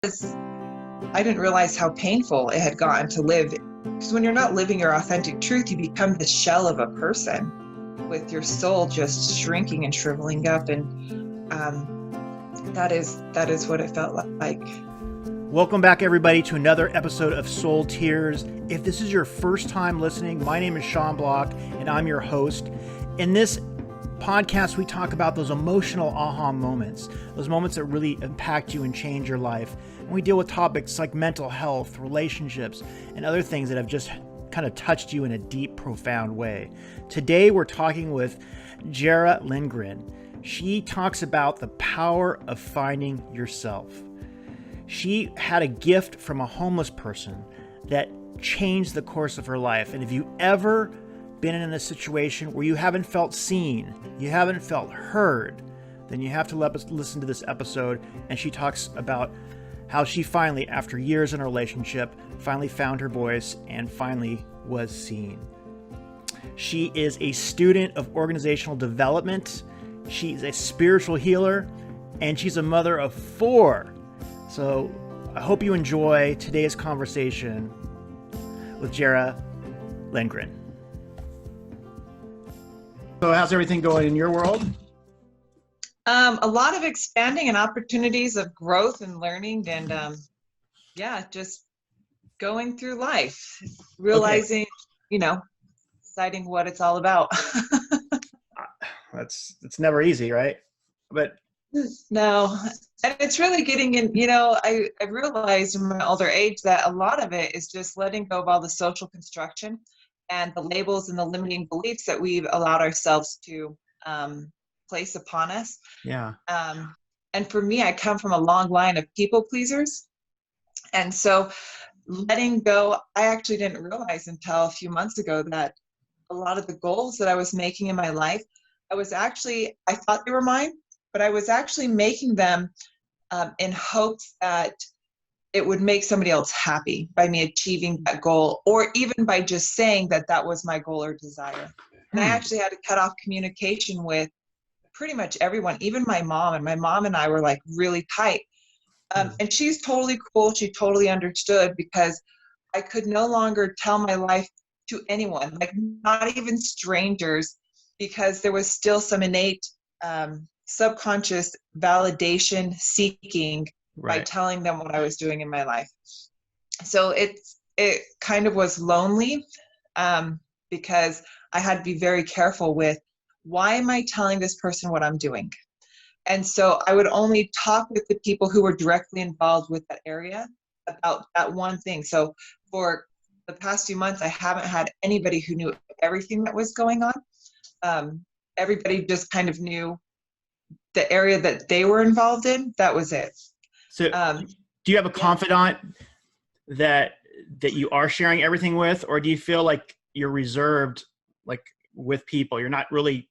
I didn't realize how painful it had gotten to live. Because when you're not living your authentic truth, you become the shell of a person with your soul just shrinking and shriveling up. And that is what it felt like. Welcome back, everybody, to another episode of Soul Tears. If this is your first time listening, my name is Sean Block, and I'm your host. In this podcast, we talk about those emotional aha moments, those moments that really impact you and change your life. And we deal with topics like mental health, relationships, and other things that have just kind of touched you in a deep, profound way. Today, we're talking with Jara Lingren. She talks about the power of finding yourself. She had a gift from a homeless person that changed the course of her life. And if you ever been in a situation where you haven't felt seen, you haven't felt heard, then you have to listen to this episode. And she talks about how she finally, after years in a relationship, finally found her voice and finally was seen. She is a student of organizational development. She's a spiritual healer, and she's a mother of 4. So I hope you enjoy today's conversation with Jara Lingren. So how's everything going in your world? A lot of expanding and opportunities of growth and learning and just going through life, realizing, deciding what it's all about. It's never easy, right? But no, and it's really getting in, I realized in my older age that a lot of it is just letting go of all the social construction and the labels and the limiting beliefs that we've allowed ourselves to place upon us. Yeah. And for me, I come from a long line of people pleasers. And so letting go, I actually didn't realize until a few months ago that a lot of the goals that I was making in my life, I thought they were mine, but I was actually making them in hopes that it would make somebody else happy by me achieving that goal, or even by just saying that that was my goal or desire. And I actually had to cut off communication with pretty much everyone, even my mom. And my mom and I were like really tight. And she's totally cool. She totally understood, because I could no longer tell my life to anyone, like not even strangers, because there was still some innate subconscious validation seeking by telling them what I was doing in my life. So it kind of was lonely because I had to be very careful with, why am I telling this person what I'm doing? And so I would only talk with the people who were directly involved with that area about that one thing. So for the past few months, I haven't had anybody who knew everything that was going on. Everybody just kind of knew the area that they were involved in. That was it. So do you have a confidant that you are sharing everything with, or do you feel like you're reserved, like with people? You're not really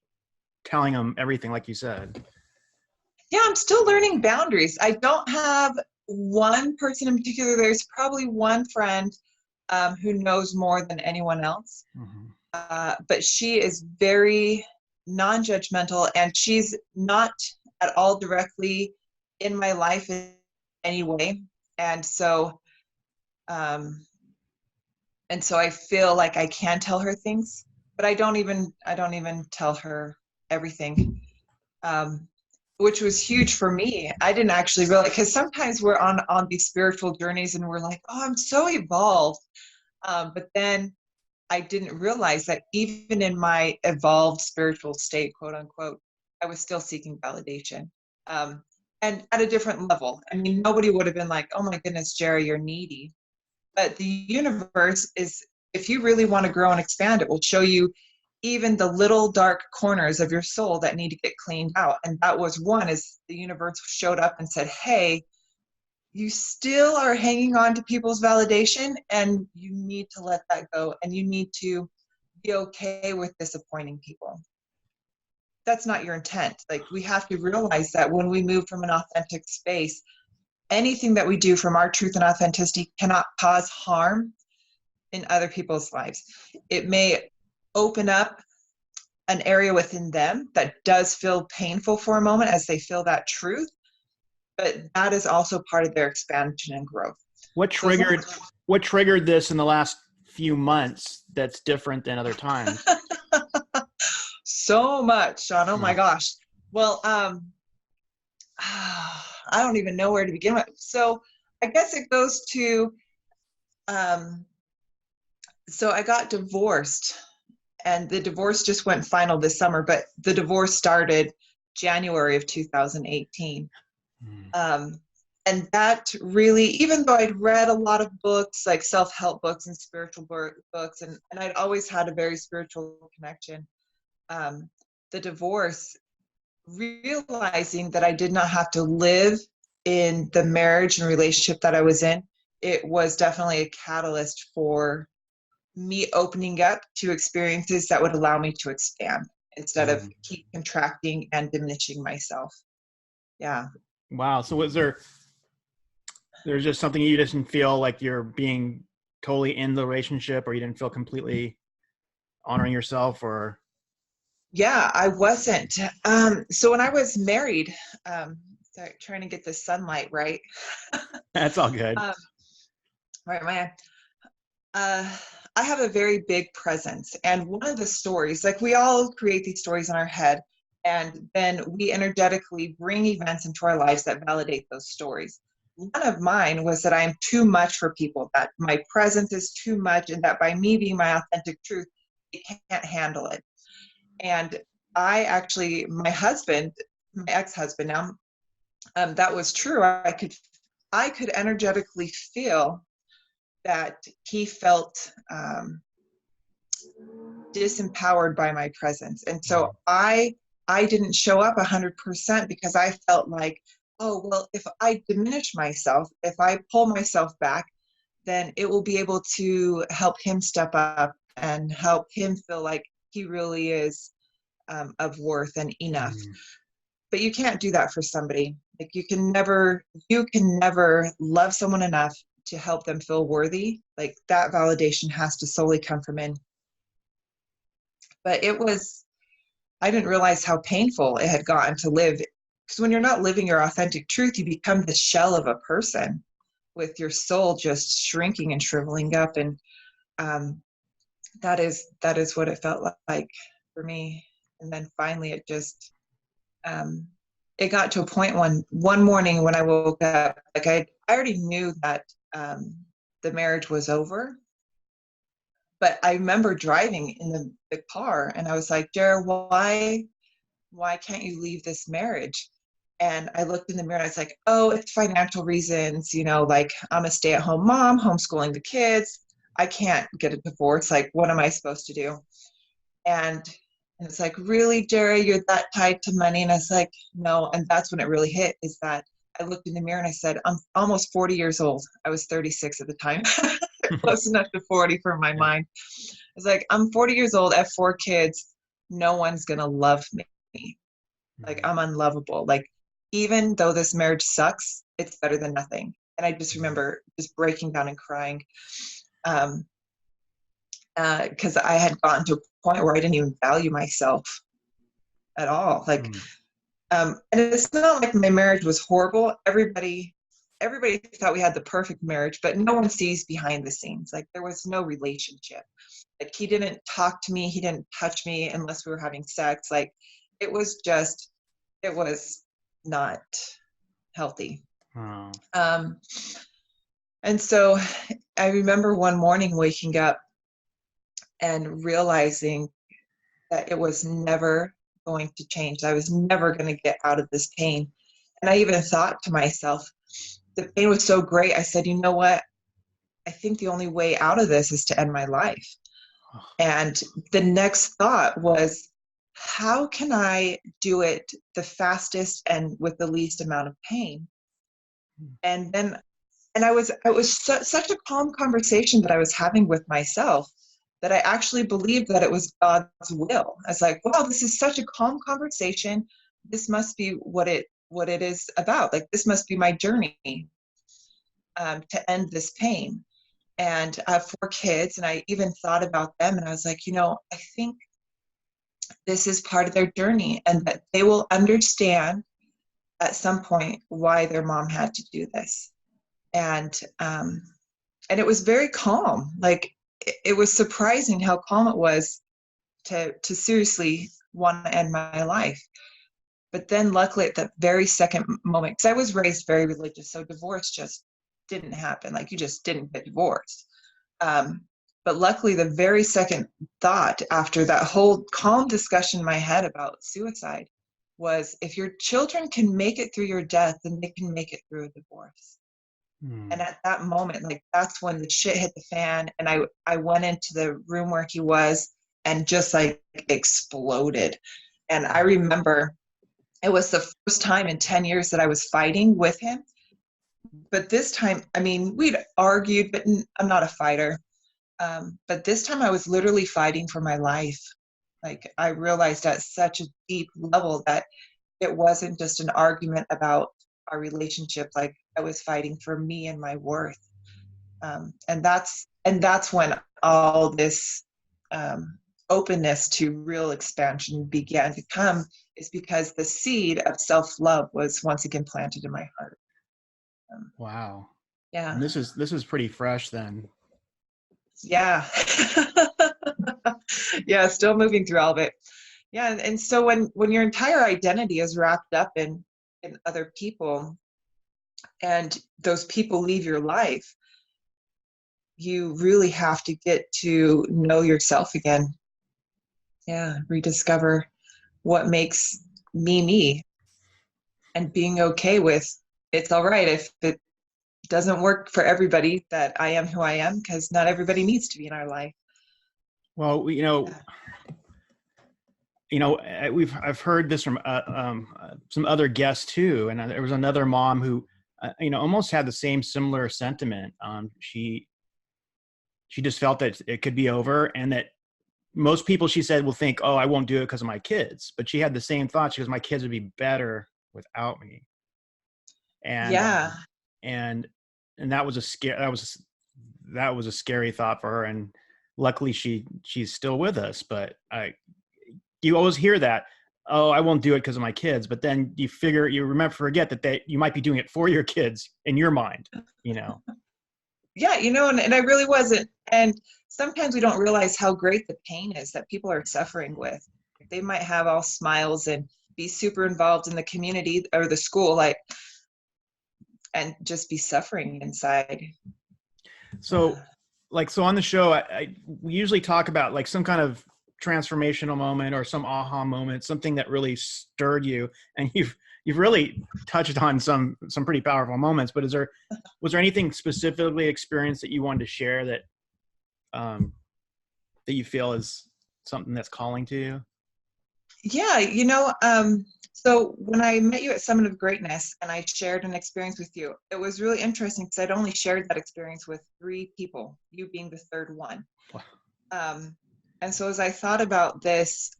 telling them everything, like you said. Yeah, I'm still learning boundaries. I don't have one person in particular. There's probably one friend who knows more than anyone else. Mm-hmm. But she is very non-judgmental, and she's not at all directly in my life in any way. And so I feel like I can tell her things, but I don't even tell her everything. Which was huge for me. I didn't actually realize, because sometimes we're on these spiritual journeys and we're like, oh, I'm so evolved. But then I didn't realize that even in my evolved spiritual state, quote unquote, I was still seeking validation. And at a different level. I mean, nobody would have been like, oh my goodness, Jara, you're needy. But the universe is, if you really want to grow and expand, it will show you even the little dark corners of your soul that need to get cleaned out. And that was one, is the universe showed up and said, hey, you still are hanging on to people's validation, and you need to let that go, and you need to be okay with disappointing people. That's not your intent. Like, we have to realize that when we move from an authentic space, anything that we do from our truth and authenticity cannot cause harm in other people's lives. It may open up an area within them that does feel painful for a moment as they feel that truth, but that is also part of their expansion and growth. What So triggered this in the last few months that's different than other times? so much, Sean. Oh my Yeah. gosh. Well, I don't even know where to begin with. So I guess it goes to, so I got divorced, and the divorce just went final this summer, but the divorce started January of 2018. And that really, even though I'd read a lot of books, like self-help books and spiritual books, and I'd always had a very spiritual connection, the divorce, realizing that I did not have to live in the marriage and relationship that I was in, it was definitely a catalyst for me opening up to experiences that would allow me to expand instead of keep contracting and diminishing myself. Yeah. Wow. So there's just something you didn't feel like you're being totally in the relationship, or you didn't feel completely honoring yourself, or? Yeah, I wasn't. So when I was married, sorry, trying to get the sunlight right. That's all good. Right, I have a very big presence, and one of the stories, like we all create these stories in our head, and then we energetically bring events into our lives that validate those stories. One of mine was that I am too much for people, that my presence is too much, and that by me being my authentic truth, they can't handle it. And I actually, my husband, my ex-husband now, that was true. I could energetically feel that he felt disempowered by my presence. And so I didn't show up 100% because I felt like, oh, well, if I diminish myself, if I pull myself back, then it will be able to help him step up and help him feel like he really is of worth and enough. But you can't do that for somebody. Like you can never love someone enough to help them feel worthy. Like that validation has to solely come from in. But I didn't realize how painful it had gotten to live, because when you're not living your authentic truth, you become the shell of a person with your soul just shrinking and shriveling up. And that is what it felt like for me. And then finally it just, it got to a point one morning when I woke up, like I already knew that the marriage was over. But I remember driving in the car, and I was like, Jara, why can't you leave this marriage? And I looked in the mirror and I was like, oh, it's financial reasons, like I'm a stay-at-home mom, homeschooling the kids. I can't get a divorce. Like, what am I supposed to do? And it's like, really, Jara, you're that tied to money? And I was like, no. And that's when it really hit, is that I looked in the mirror and I said, I'm almost 40 years old. I was 36 at the time. Close enough to 40 for my mind. I was like, I'm 40 years old, I have 4 kids. No one's going to love me. Like, I'm unlovable. Like, even though this marriage sucks, it's better than nothing. And I just remember just breaking down and crying. Because I had gotten to a point where I didn't even value myself at all. Like, and it's not like my marriage was horrible. Everybody thought we had the perfect marriage, but no one sees behind the scenes. Like, there was no relationship. Like, he didn't talk to me. He didn't touch me unless we were having sex. Like, it was not healthy. And so I remember one morning waking up and realizing that it was never going to change. I was never going to get out of this pain. And I even thought to myself, the pain was so great. I said, you know what? I think the only way out of this is to end my life. And the next thought was, how can I do it the fastest and with the least amount of pain? And it was such a calm conversation that I was having with myself, that I actually believed that it was God's will. I was like, wow, this is such a calm conversation. This must be what it is about. Like, this must be my journey to end this pain. And I have 4 kids, and I even thought about them, and I was like, I think this is part of their journey, and that they will understand at some point why their mom had to do this. And and it was very calm. Like it was surprising how calm it was to seriously want to end my life. But then luckily at that very second moment, because I was raised very religious, so divorce just didn't happen. Like you just didn't get divorced. Um, but luckily the very second thought after that whole calm discussion in my head about suicide was, if your children can make it through your death, then they can make it through a divorce. And at that moment, like that's when the shit hit the fan, and I went into the room where he was and just like exploded. And I remember it was the first time in 10 years that I was fighting with him. But this time, I mean, we'd argued, but I'm not a fighter. But this time I was literally fighting for my life. Like I realized at such a deep level that it wasn't just an argument about our relationship. Like I was fighting for me and my worth. And that's when all this openness to real expansion began to come, is because the seed of self-love was once again planted in my heart. Wow. Yeah. And this is pretty fresh then. Yeah. Yeah, still moving through all of it. Yeah, and so when your entire identity is wrapped up in other people, and those people leave your life, you really have to get to know yourself again. Yeah, rediscover what makes me me, and being okay with, it's all right if it doesn't work for everybody, that I am who I am, because not everybody needs to be in our life. Well, I've heard this from some other guests too, and there was another mom who almost had the same similar sentiment. She just felt that it could be over, and that most people, she said, will think, oh, I won't do it because of my kids. But she had the same thought. She goes, my kids would be better without me. And Yeah. And that was a scary thought for her. And luckily she's still with us. But you always hear that, oh, I won't do it because of my kids. But then you forget that you might be doing it for your kids in your mind, Yeah, and I really wasn't. And sometimes we don't realize how great the pain is that people are suffering with. They might have all smiles and be super involved in the community or the school, like, and just be suffering inside. So, so on the show, we usually talk about like some kind of transformational moment or some aha moment, something that really stirred you, and you've really touched on some pretty powerful moments. But was there anything specifically experienced that you wanted to share that that you feel is something that's calling to you? Yeah, so when I met you at Summit of Greatness and I shared an experience with you, it was really interesting because I'd only shared that experience with 3 people, you being the third one. Wow. And so as I thought about this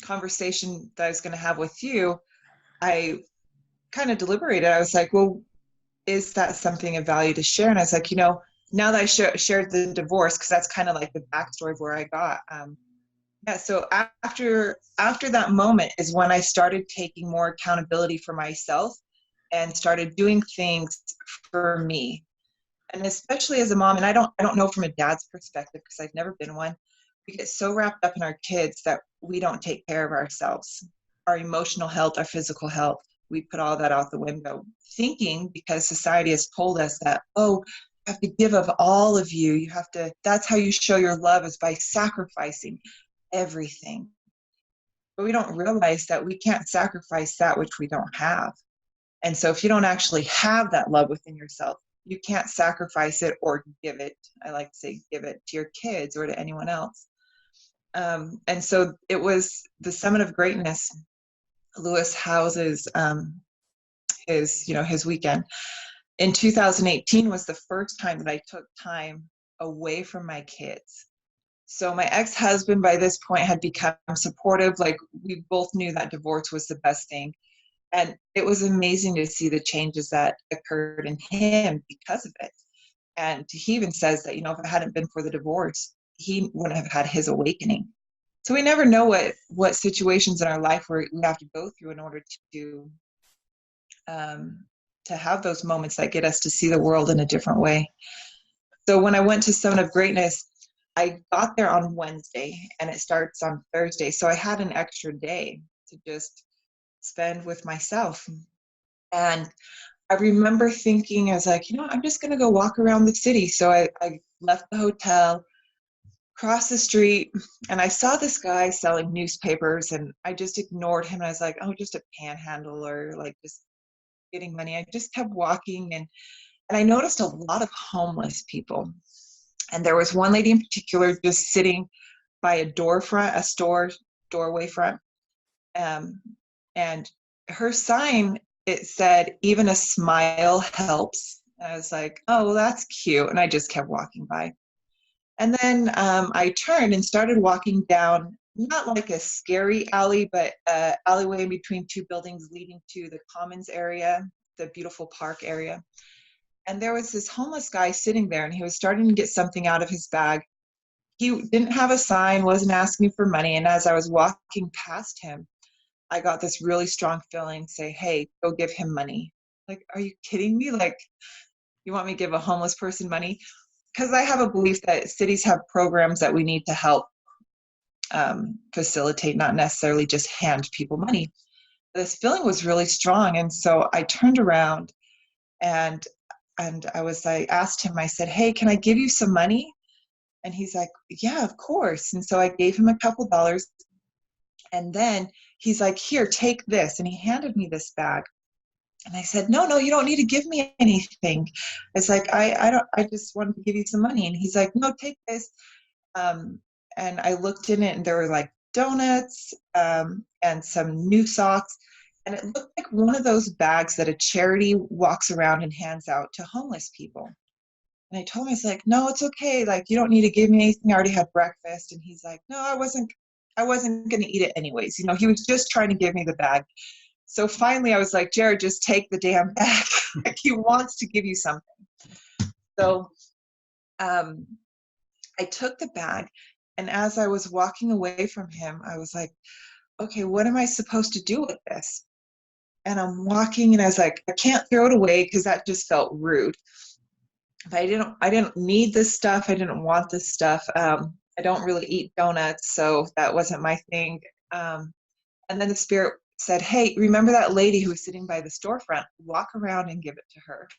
conversation that I was going to have with you, I kind of deliberated. I was like, well, is that something of value to share? And I was like, now that I shared the divorce, because that's kind of like the backstory of where I got. Yeah, so after that moment is when I started taking more accountability for myself and started doing things for me. And especially as a mom, and I don't know from a dad's perspective because I've never been one, we get so wrapped up in our kids that we don't take care of ourselves. Our emotional health, our physical health, we put all that out the window, thinking because society has told us that, oh, you have to give of all of you. You have to, that's how you show your love, is by sacrificing everything. But we don't realize that we can't sacrifice that which we don't have. And so if you don't actually have that love within yourself, you can't sacrifice it or give it. I like to say give it to your kids or to anyone else. And so it was the Summit of Greatness. Lewis houses his weekend. In 2018 was the first time that I took time away from my kids. So my ex-husband by this point had become supportive. Like we both knew that divorce was the best thing. And it was amazing to see the changes that occurred in him because of it. And he even says that, if it hadn't been for the divorce, he wouldn't have had his awakening. So we never know what situations in our life we have to go through in order to to have those moments that get us to see the world in a different way. So when I went to Summit of Greatness, I got there on Wednesday and it starts on Thursday. So I had an extra day to just spend with myself. And I remember thinking, I was like, I'm just going to go walk around the city. So I left the hotel, crossed the street, and I saw this guy selling newspapers, and I just ignored him. And I was like, oh, just a panhandler, like just getting money. I just kept walking, and I noticed a lot of homeless people. And there was one lady in particular just sitting by a doorway front. And her sign, it said, even a smile helps. And I was like, oh, well, that's cute. And I just kept walking by. And then I turned and started walking down, not like a scary alley, but an alleyway in between two buildings leading to the Commons area, the beautiful park area. And there was this homeless guy sitting there, and he was starting to get something out of his bag. He didn't have a sign, wasn't asking for money. And as I was walking past him, I got this really strong feeling, say, hey, go give him money. Like, are you kidding me? Like, you want me to give a homeless person money? Because I have a belief that cities have programs that we need to help facilitate, not necessarily just hand people money. This feeling was really strong. And so I turned around and I asked him, I said, hey, can I give you some money? And he's like, yeah, of course. And so I gave him a couple dollars. And then he's like, here, take this. And he handed me this bag. And I said, no, you don't need to give me anything. It's like, I just wanted to give you some money. And he's like, no, take this. And I looked in it, and there were like donuts and some new socks. And it looked like one of those bags that a charity walks around and hands out to homeless people. And I told him, I was like, no, it's okay. Like, you don't need to give me anything. I already had breakfast. And he's like, no, I wasn't going to eat it anyways. He was just trying to give me the bag. So finally I was like, Jared, just take the damn bag. Like, he wants to give you something. So I took the bag, and as I was walking away from him, I was like, okay, what am I supposed to do with this? And I'm walking, and I was like, I can't throw it away because that just felt rude. But I didn't need this stuff. I didn't want this stuff. I don't really eat donuts, so that wasn't my thing. And then the spirit said, hey, remember that lady who was sitting by the storefront? Walk around and give it to her.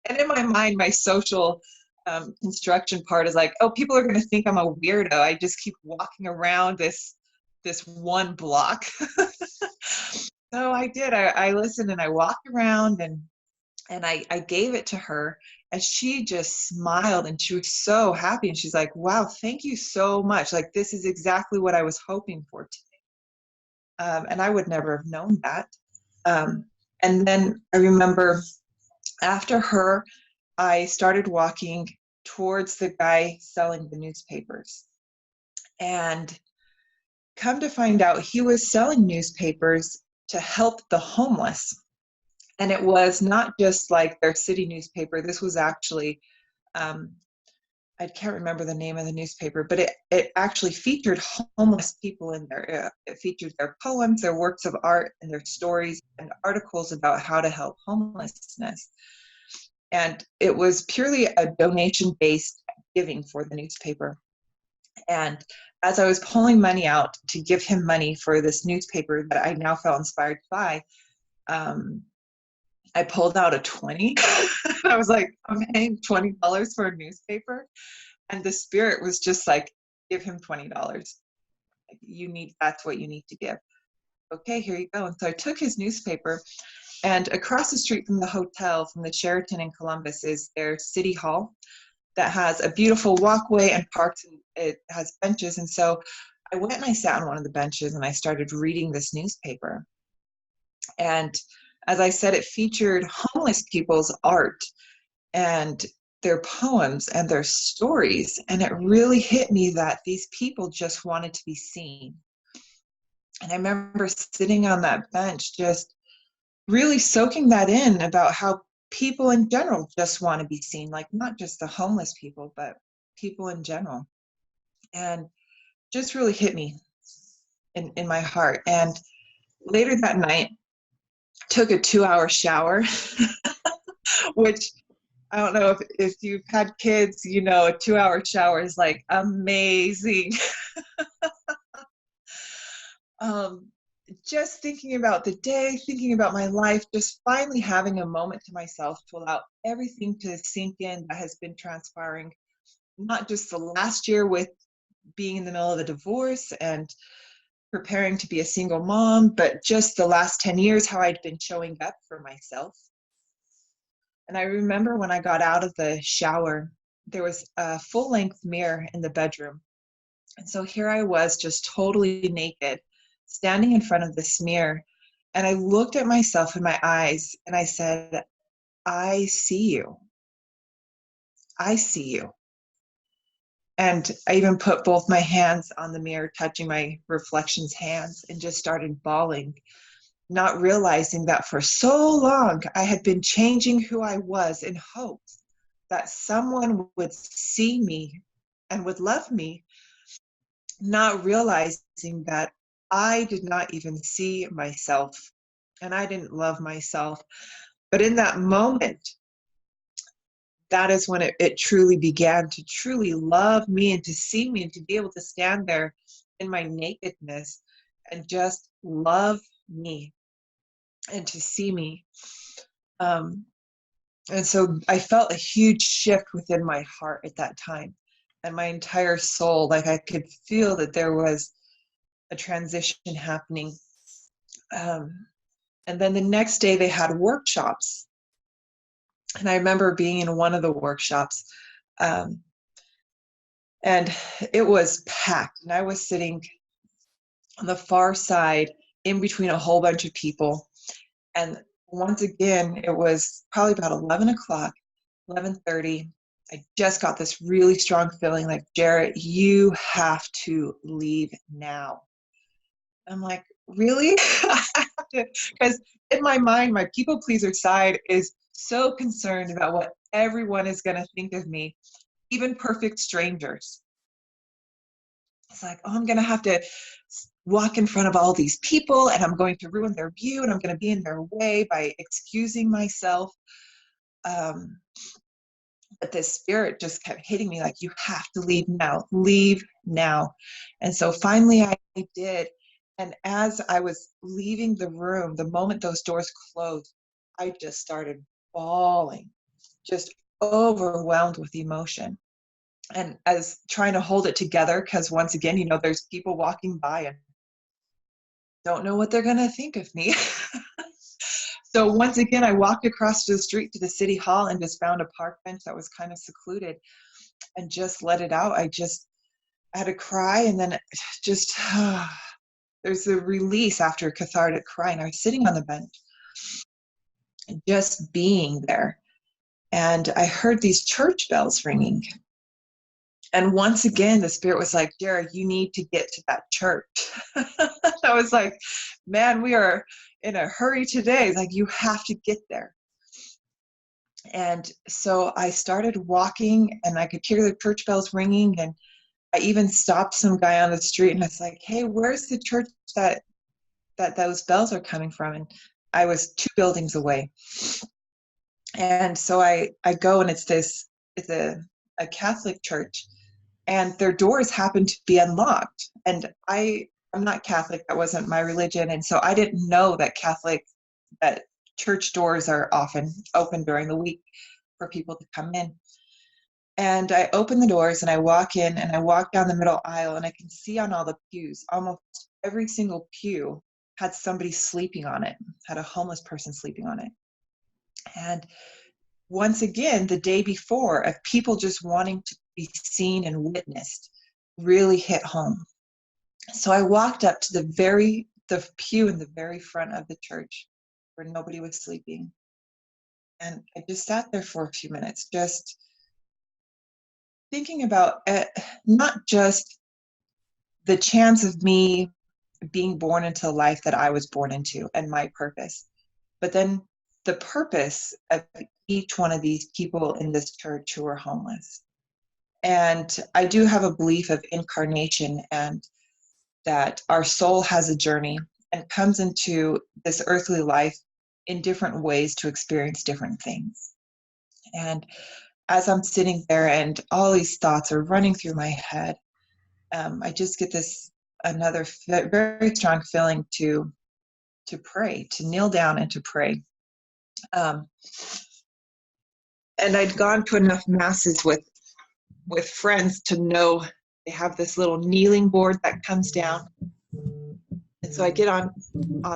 And in my mind, my social construction part is like, oh, people are going to think I'm a weirdo. I just keep walking around this one block. So I did. I listened, and I walked around, and I gave it to her, and she just smiled, and she was so happy. And she's like, wow, thank you so much. Like, this is exactly what I was hoping for today. And I would never have known that. And then I remember after her, I started walking towards the guy selling the newspapers. And come to find out, he was selling newspapers to help the homeless. And it was not just like their city newspaper. This was actually, I can't remember the name of the newspaper, but it actually featured homeless people in there. It featured their poems, their works of art, and their stories and articles about how to help homelessness. And it was purely a donation-based giving for the newspaper. And as I was pulling money out to give him money for this newspaper that I now felt inspired to buy, I pulled out a 20. I was like, I'm paying $20 for a newspaper. And the spirit was just like, give him $20. That's what you need to give. Okay, here you go. And so I took his newspaper, and across the street from the hotel, from the Sheraton in Columbus, is their city hall that has a beautiful walkway and parks, and it has benches. And so I went and I sat on one of the benches, and I started reading this newspaper. And as I said, it featured homeless people's art and their poems and their stories. And it really hit me that these people just wanted to be seen. And I remember sitting on that bench, just really soaking that in about how people in general just want to be seen, like not just the homeless people, but people in general. And just really hit me in my heart. And later that night, took a 2-hour shower, which I don't know if you've had kids, you know, a 2-hour shower is like amazing. um, just thinking about the day, thinking about my life, just finally having a moment to myself to allow everything to sink in that has been transpiring, not just the last year with being in the middle of a divorce and preparing to be a single mom, but just the last 10 years, how I'd been showing up for myself. And I remember when I got out of the shower, there was a full length mirror in the bedroom. And so here I was, just totally naked, standing in front of this mirror. And I looked at myself in my eyes and I said, I see you. I see you. And I even put both my hands on the mirror, touching my reflection's hands, and just started bawling, not realizing that for so long I had been changing who I was in hopes that someone would see me and would love me, not realizing that I did not even see myself and I didn't love myself. But in that moment, that is when it truly began to truly love me and to see me and to be able to stand there in my nakedness and just love me and to see me. And so I felt a huge shift within my heart at that time and my entire soul. Like I could feel that there was a transition happening. And then the next day they had workshops. And I remember being in one of the workshops, um, and it was packed. And I was sitting on the far side in between a whole bunch of people. And once again, it was probably about 11 o'clock, 11:30. I just got this really strong feeling like, Jarrett, you have to leave now. I'm like, really? Because in my mind, my people pleaser side is so concerned about what everyone is going to think of me, even perfect strangers. It's like, oh, I'm going to have to walk in front of all these people and I'm going to ruin their view and I'm going to be in their way by excusing myself. But this spirit just kept hitting me like, you have to leave now. And so finally I did. And as I was leaving the room, the moment those doors closed, I just started bawling, just overwhelmed with emotion. And as trying to hold it together, because once again, you know, there's people walking by and don't know what they're going to think of me. So once again, I walked across the street to the city hall and just found a park bench that was kind of secluded and just let it out. I had to cry, and then just there's a release after a cathartic cry. And I was sitting on the bench, just being there. And I heard these church bells ringing. And once again, the spirit was like, Jara, you need to get to that church. I was like, man, we are in a hurry today. It's like, you have to get there. And so I started walking and I could hear the church bells ringing. And I even stopped some guy on the street and I was like, hey, where's the church that those bells are coming from? And I was 2 buildings away. And so I go, and it's a Catholic church, and their doors happened to be unlocked. And I'm not Catholic. That wasn't my religion. And so I didn't know that church doors are often open during the week for people to come in. And I open the doors and I walk in and I walk down the middle aisle, and I can see on all the pews, almost every single pew had somebody sleeping on it, had a homeless person sleeping on it. And once again, the day before, of people just wanting to be seen and witnessed really hit home. So I walked up to the pew in the very front of the church where nobody was sleeping. And I just sat there for a few minutes, just thinking about not just the chance of me being born into the life that I was born into and my purpose, but then the purpose of each one of these people in this church who are homeless. And I do have a belief of incarnation, and that our soul has a journey and comes into this earthly life in different ways to experience different things. And as I'm sitting there and all these thoughts are running through my head, I just get this another very strong feeling to pray, to kneel down and to pray. Um, and I'd gone to enough masses with friends to know they have this little kneeling board that comes down. And so I get on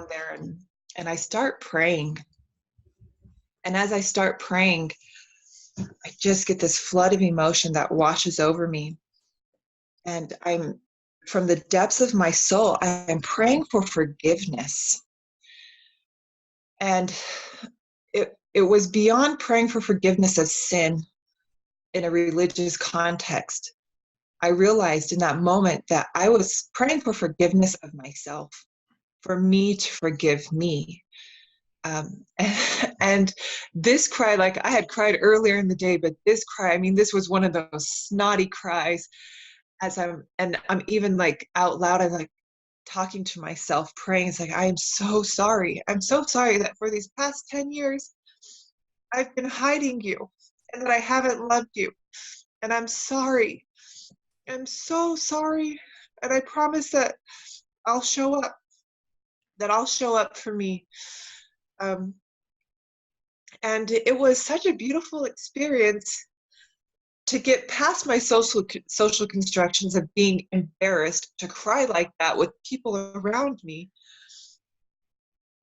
there and I start praying. And as I start praying, I just get this flood of emotion that washes over me. And I'm from the depths of my soul, I'm praying for forgiveness. And it was beyond praying for forgiveness of sin in a religious context. I realized in that moment that I was praying for forgiveness of myself, for me to forgive me. And this cry, like I had cried earlier in the day, but this cry, I mean, this was one of those snotty cries and I'm even like out loud, I'm like talking to myself, praying. It's like, I am so sorry. I'm so sorry that for these past 10 years, I've been hiding you and that I haven't loved you. And I'm sorry. I'm so sorry. And I promise that I'll show up, for me. And it was such a beautiful experience to get past my social constructions of being embarrassed to cry like that with people around me.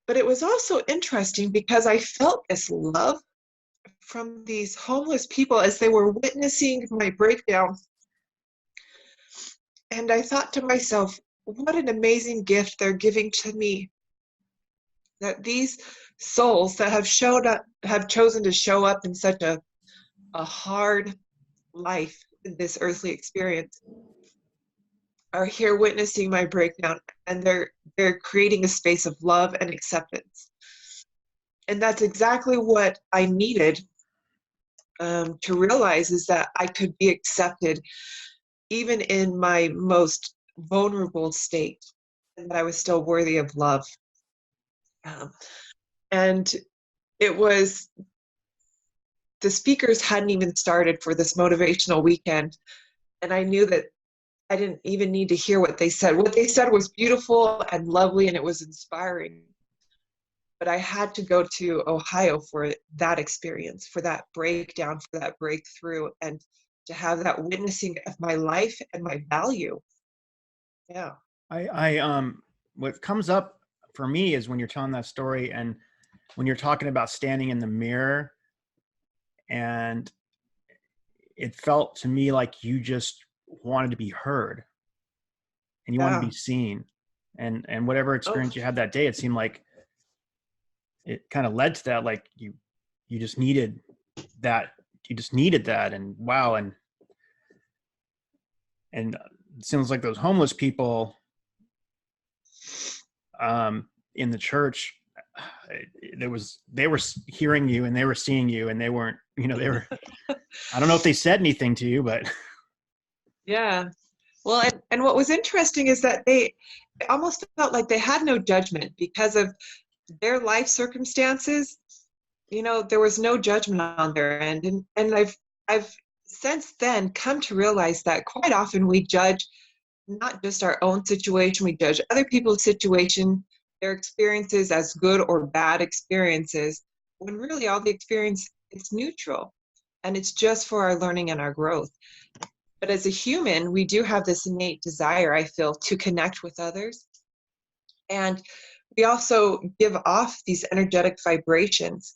But it was also interesting because I felt this love from these homeless people as they were witnessing my breakdown. And I thought to myself, what an amazing gift they're giving to me. That these souls that have chosen to show up in such a hard life in this earthly experience are here witnessing my breakdown, and they're creating a space of love and acceptance. And that's exactly what I needed to realize, is that I could be accepted even in my most vulnerable state, and that I was still worthy of love. And it was, the speakers hadn't even started for this motivational weekend, and I knew that I didn't even need to hear what they said. What they said was beautiful and lovely, and it was inspiring. But I had to go to Ohio for that experience, for that breakdown, for that breakthrough, and to have that witnessing of my life and my value. Yeah. What comes up for me is when you're telling that story and when you're talking about standing in the mirror, and it felt to me like you just wanted to be heard and you wanted to be seen, and whatever experience you had that day, it seemed like it kind of led to that. Like you just needed that. And wow. And it seems like those homeless people in the church, they were hearing you and they were seeing you, and they weren't, they were, I don't know if they said anything to you, but Yeah. Well, and what was interesting is that they almost felt like they had no judgment because of their life circumstances. There was no judgment on their end. And I've since then come to realize that quite often we judge not just our own situation, we judge other people's situation, their experiences as good or bad experiences, when really all the experience is neutral and it's just for our learning and our growth. But as a human, we do have this innate desire, I feel, to connect with others. And we also give off these energetic vibrations.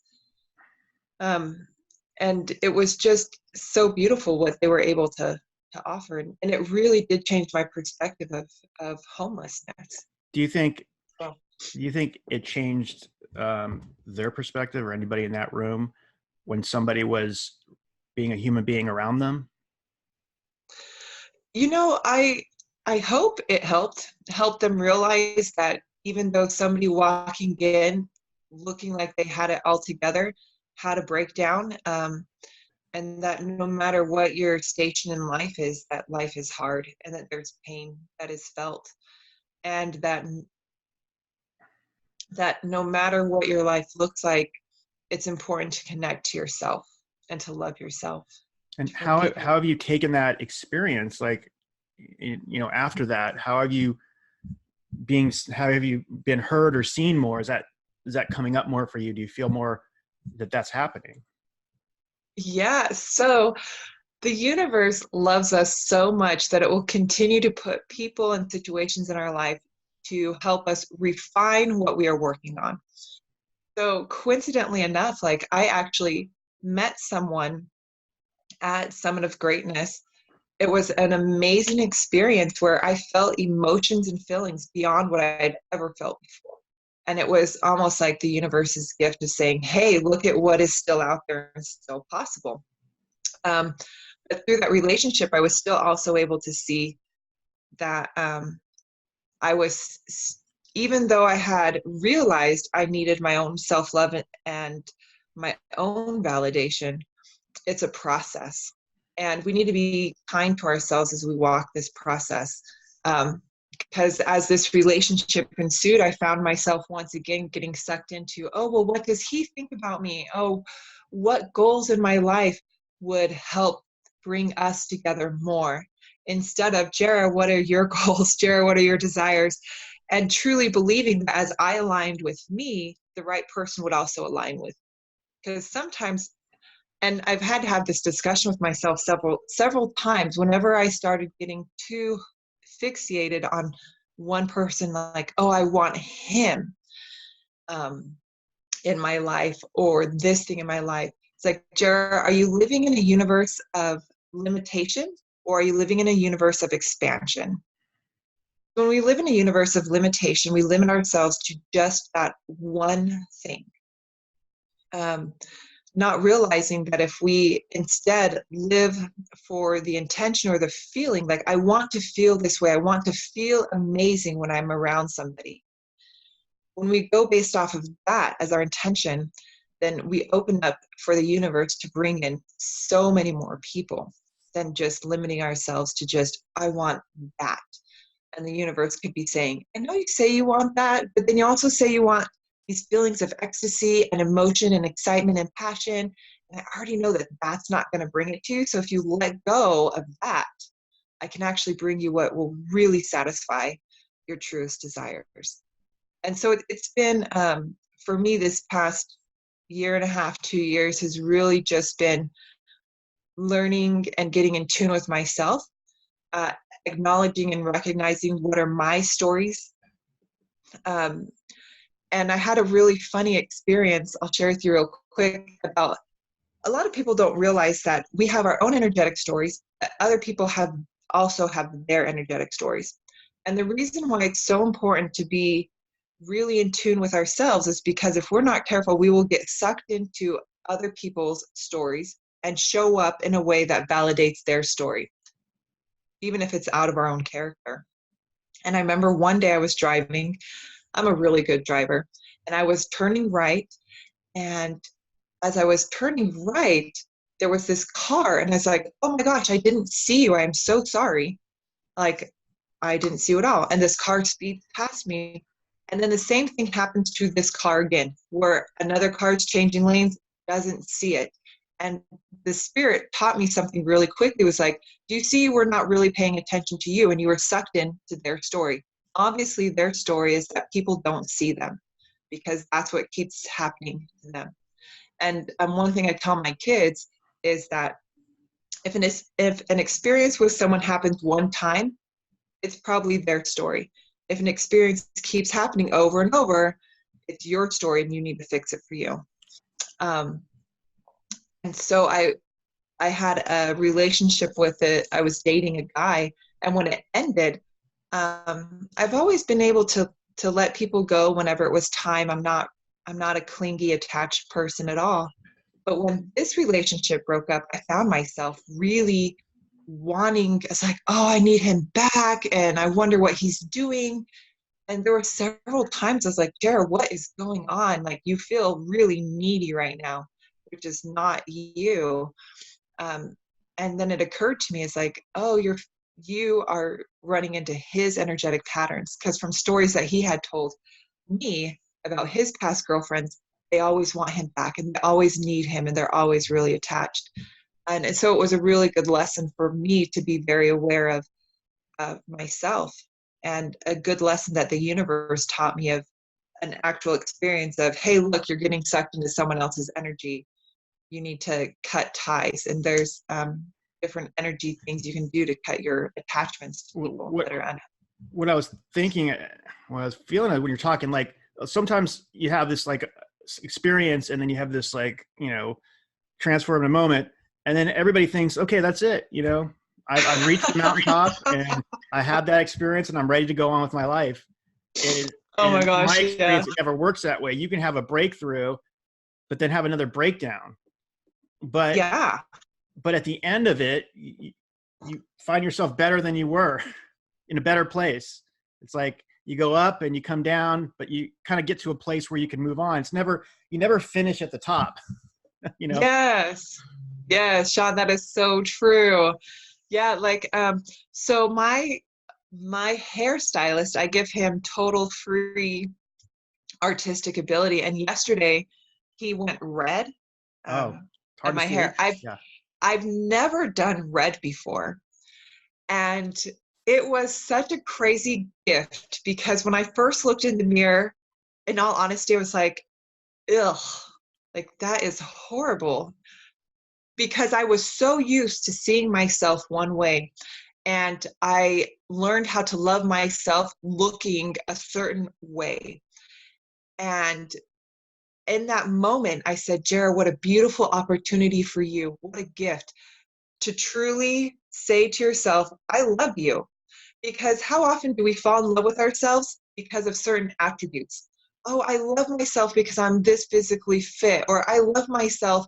And it was just so beautiful what they were able to offer. And it really did change my perspective of homelessness. do you think it changed their perspective, or anybody in that room, when somebody was being a human being around them? I hope it helped them realize that even though somebody walking in looking like they had it all together had a breakdown, and that no matter what your station in life is, that life is hard and that there's pain that is felt, and that that no matter what your life looks like, it's important to connect to yourself and to love yourself. And When people, how have you taken that experience? Like, after that, how have you been heard or seen more? Is that coming up more for you? Do you feel more that that's happening? yeah, so the universe loves us so much that it will continue to put people and situations in our life to help us refine what we are working on. So coincidentally enough, like I actually met someone at Summit of Greatness. It was an amazing experience where I felt emotions and feelings beyond what I'd ever felt before. And it was almost like the universe's gift of saying, hey, look at what is still out there and still possible. Um, but through that relationship, I was still also able to see that I was, even though I had realized I needed my own self love and my own validation, it's a process. And we need to be kind to ourselves as we walk this process. Because as this relationship ensued, I found myself once again getting sucked into, oh, well, what does he think about me? Oh, what goals in my life would help bring us together more? Instead of, Jara, what are your goals? Jara, what are your desires? And truly believing that as I aligned with me, the right person would also align with. Because sometimes, and I've had to have this discussion with myself several times whenever I started getting too fixated on one person, like, oh, I want him um, in my life or this thing in my life. It's like, Jara, are you living in a universe of limitation or are you living in a universe of expansion? When we live in a universe of limitation, we limit ourselves to just that one thing. Um, Not realizing that if we instead live for the intention or the feeling, like I want to feel this way, I want to feel amazing when I'm around somebody. When we go based off of that as our intention, then we open up for the universe to bring in so many more people than just limiting ourselves to just, I want that. And the universe could be saying, I know you say you want that, but then you also say you want these feelings of ecstasy and emotion and excitement and passion. And I already know that that's not going to bring it to you. So if you let go of that, I can actually bring you what will really satisfy your truest desires. And so it's been, for me, this past year and a half, 2 years has really just been learning and getting in tune with myself, uh, acknowledging and recognizing what are my stories. Um, and I had a really funny experience I'll share with you real quick about, a lot of people don't realize that we have our own energetic stories. Other people also have their energetic stories. And the reason why it's so important to be really in tune with ourselves is because if we're not careful, we will get sucked into other people's stories and show up in a way that validates their story, even if it's out of our own character. And I remember one day I was driving. I'm a really good driver. And I was turning right. And as I was turning right, there was this car. And I was like, oh my gosh, I didn't see you. I'm so sorry. Like, I didn't see you at all. And this car speeds past me. And then the same thing happens to this car again, where another car's changing lanes, doesn't see it. And the spirit taught me something really quickly. It was like, do you see we're not really paying attention to you and you were sucked into their story? Obviously, their story is that people don't see them because that's what keeps happening to them. And one thing I tell my kids is that if an experience with someone happens one time, it's probably their story. If an experience keeps happening over and over, it's your story and you need to fix it for you. Um, and so I had a relationship with it. I was dating a guy, and when it ended, I've always been able to let people go whenever it was time. I'm not a clingy, attached person at all. But when this relationship broke up, I found myself really wanting, it's like, oh, I need him back, and I wonder what he's doing. And there were several times I was like, Jared, what is going on? Like, you feel really needy right now, which is not you. Um, and then it occurred to me, it's like, oh, you are running into his energetic patterns, because from stories that he had told me, about his past girlfriends, they always want him back and they always need him and they're always really attached. And so it was a really good lesson for me to be very aware of myself, and a good lesson that the universe taught me of an actual experience of, hey, look, you're getting sucked into someone else's energy. You need to cut ties. And there's different energy things you can do to cut your attachments to people that are under. What I was thinking, what I was feeling when you're talking, like sometimes you have this like experience and then you have this like, you know, transformative moment, and then everybody thinks, okay, that's it. You know, I've reached the mountaintop and I had that experience and I'm ready to go on with my life. Oh my gosh, my experience, yeah. it never works that way. You can have a breakthrough, but then have another breakdown. But Yeah. But at the end of it, you find yourself better than you were, in a better place. It's like you go up and you come down, but you kind of get to a place where you can move on. You never finish at the top, you know? Yes. Yes, Sean, that is so true. Yeah, like so my hairstylist, I give him total free artistic ability, and yesterday he went red Oh, it's hard and to my see. hair. Yeah. I've never done red before. And it was such a crazy gift because when I first looked in the mirror, in all honesty, I was like, ugh, like that is horrible. Because I was so used to seeing myself one way. And I learned how to love myself looking a certain way. And in that moment, I said, Jara, what a beautiful opportunity for you. What a gift to truly say to yourself, I love you. Because how often do we fall in love with ourselves because of certain attributes? Oh, I love myself because I'm this physically fit, or I love myself.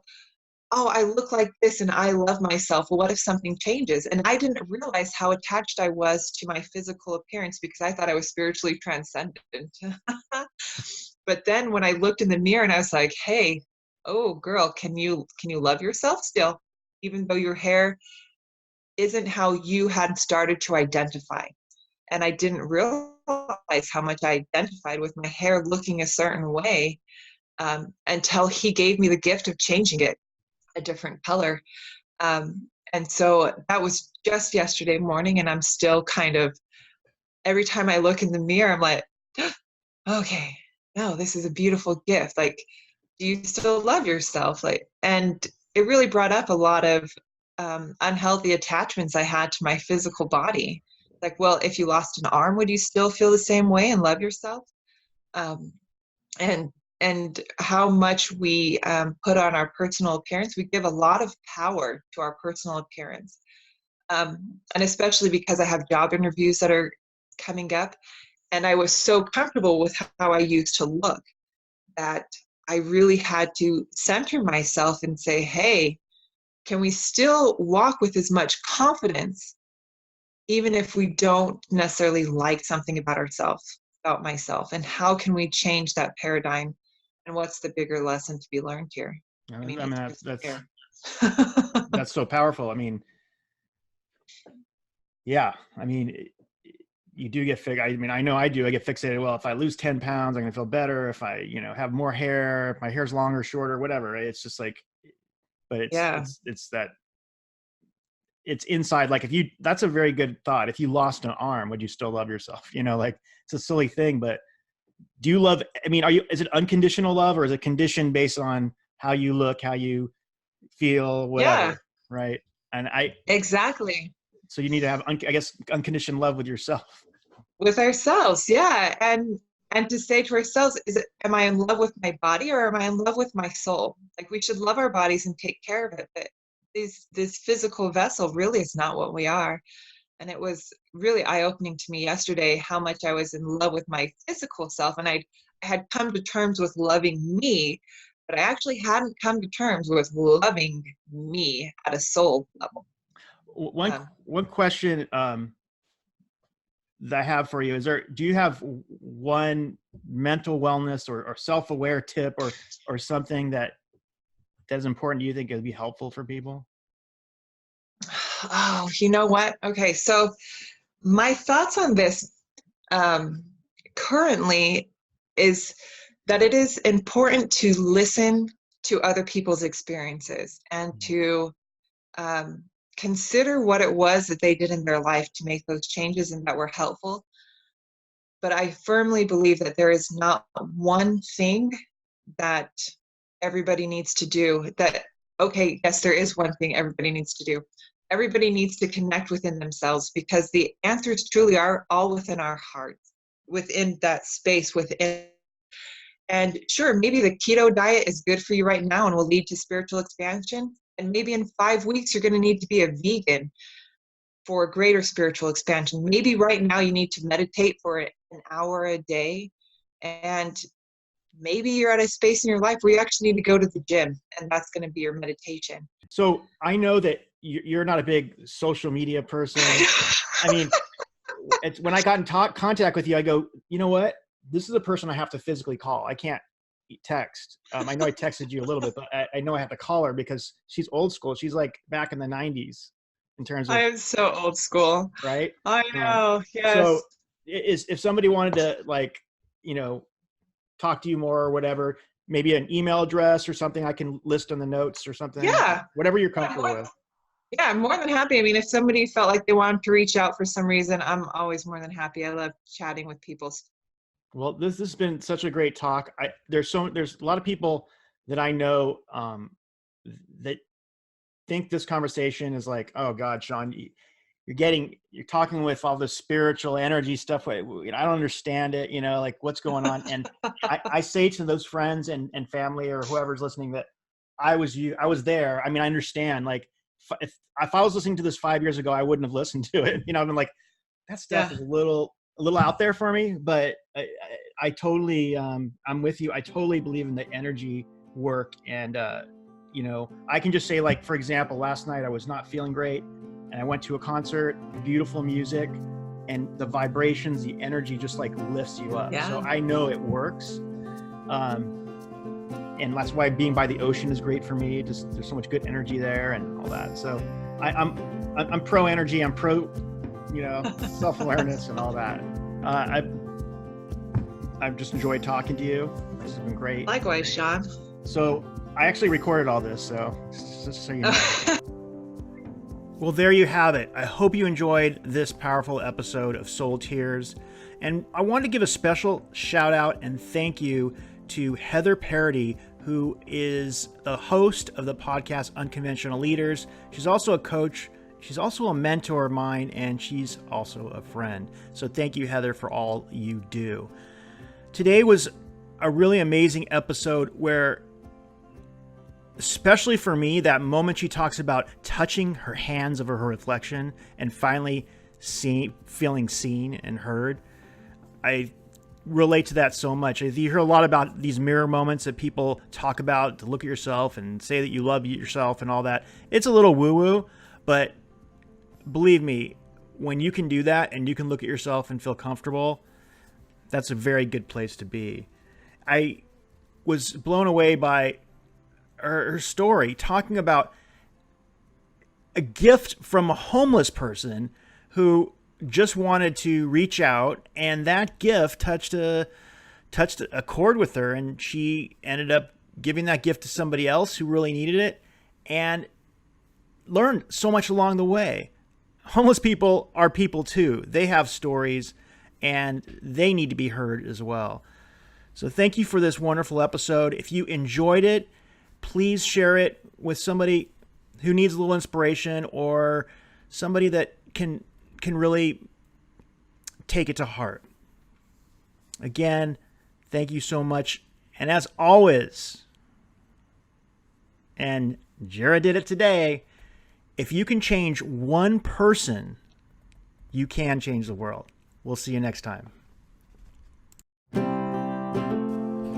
Oh, I look like this and I love myself. Well, what if something changes? And I didn't realize how attached I was to my physical appearance because I thought I was spiritually transcendent. But then when I looked in the mirror and I was like, hey, oh girl, can you love yourself still, even though your hair isn't how you had started to identify? And I didn't realize how much I identified with my hair looking a certain way until he gave me the gift of changing it a different color. And so that was just yesterday morning, and I'm still kind of, every time I look in the mirror, I'm like, okay, no, this is a beautiful gift. Like, do you still love yourself? Like, and it really brought up a lot of unhealthy attachments I had to my physical body. Like, well, if you lost an arm, would you still feel the same way and love yourself? Um, and and how much we put on our personal appearance, we give a lot of power to our personal appearance. And especially because I have job interviews that are coming up, and I was so comfortable with how I used to look that I really had to center myself and say, hey, can we still walk with as much confidence even if we don't necessarily like something about ourselves, about myself? And how can we change that paradigm? And what's the bigger lesson to be learned here? I I mean, mean, it's just that's, there. that's so powerful. I mean, yeah, I mean, you do get I mean, I know I do. I get fixated. Well, if I lose 10 pounds, I'm going to feel better. If I, you know, have more hair, if my hair's longer, shorter, whatever. Right? It's just like, but Yeah. it's that it's inside. Like if you, that's a very good thought. If you lost an arm, would you still love yourself? You know, like it's a silly thing, but do you love, I mean, is it unconditional love or is it conditioned based on how you look, how you feel, Yeah, whatever. Right. And exactly. so you need to have, I guess, unconditioned love with yourself. With ourselves, yeah. And to say to ourselves, am I in love with my body or am I in love with my soul? Like, we should love our bodies and take care of it, but this physical vessel really is not what we are. And it was really eye-opening to me yesterday how much I was in love with my physical self, and I had come to terms with loving me, but I actually hadn't come to terms with loving me at a soul level. One, um, one question, that I have for you is do you have one mental wellness or self-aware tip or something that is important, do you think it would be helpful for people? oh, you know what? Okay, so my thoughts on this um, currently is that it is important to listen to other people's experiences and to consider what it was that they did in their life to make those changes and that were helpful. But I firmly believe that there is not one thing that everybody needs to do. That, okay, yes, there is one thing everybody needs to do. Everybody needs to connect within themselves, because the answers truly are all within our hearts, within that space within. And sure, maybe the keto diet is good for you right now and will lead to spiritual expansion. And maybe in 5 weeks, you're going to need to be a vegan for greater spiritual expansion. Maybe right now you need to meditate for an hour a day. And maybe you're at a space in your life where you actually need to go to the gym, and that's going to be your meditation. So I know that you're not a big social media person. I mean, when I got in contact with you, I go, you know what? This is a person I have to physically call. I can't text. I know I texted you a little bit, but I know I have to call her because she's old school. She's like back in the 90s in terms of. I am so old school. Right? I know. Yes. So if somebody wanted to, like, talk to you more or whatever, maybe an email address or something I can list on the notes or something. Yeah. Whatever you're comfortable with. Yeah, I'm more than happy. I mean, if somebody felt like they wanted to reach out for some reason, I'm always more than happy. I love chatting with people. Well, this has been such a great talk. There's a lot of people that I know that think this conversation is like, oh God, Sean, you're talking with all this spiritual energy stuff. I don't understand it, like what's going on. And I say to those friends and family or whoever's listening that I was there. I mean, I understand, like if I was listening to this 5 years ago, I wouldn't have listened to it. I'm like, that stuff is a little out there for me, but I totally, I'm with you. I totally believe in the energy work. And, I can just say, like, for example, last night I was not feeling great and I went to a concert, beautiful music, and the vibrations, the energy just like lifts you up. Yeah. So I know it works. And that's why being by the ocean is great for me. Just there's so much good energy there and all that. So I'm pro energy. I'm pro, self-awareness and all that. I've just enjoyed talking to you. This has been great. Likewise, Sean. So I actually recorded all this, so just so you know. Well, there you have it. I hope you enjoyed this powerful episode of Soul Tears. And I want to give a special shout out and thank you to Heather Parody, who is the host of the podcast Unconventional Leaders. She's also a coach. She's also a mentor of mine, and she's also a friend. So thank you, Heather, for all you do. Today was a really amazing episode where, especially for me, that moment she talks about touching her hands over her reflection and finally feeling seen and heard. I relate to that so much. You hear a lot about these mirror moments that people talk about, to look at yourself and say that you love yourself and all that. It's a little woo-woo, but believe me, when you can do that and you can look at yourself and feel comfortable, that's a very good place to be. I was blown away by her story, talking about a gift from a homeless person who just wanted to reach out, and that gift touched a chord with her, and she ended up giving that gift to somebody else who really needed it and learned so much along the way. Homeless people are people too. They have stories and they need to be heard as well. So thank you for this wonderful episode. If you enjoyed it, please share it with somebody who needs a little inspiration or somebody that can really take it to heart. Again, thank you so much. And as always, and Jara did it today, if you can change one person, you can change the world. We'll see you next time.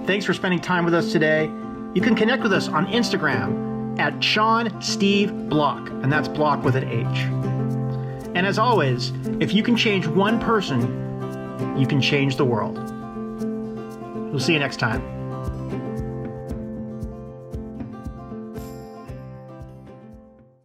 Thanks for spending time with us today. You can connect with us on Instagram at Sean Steve Block, and that's Block with an H. And as always, if you can change one person, you can change the world. We'll see you next time.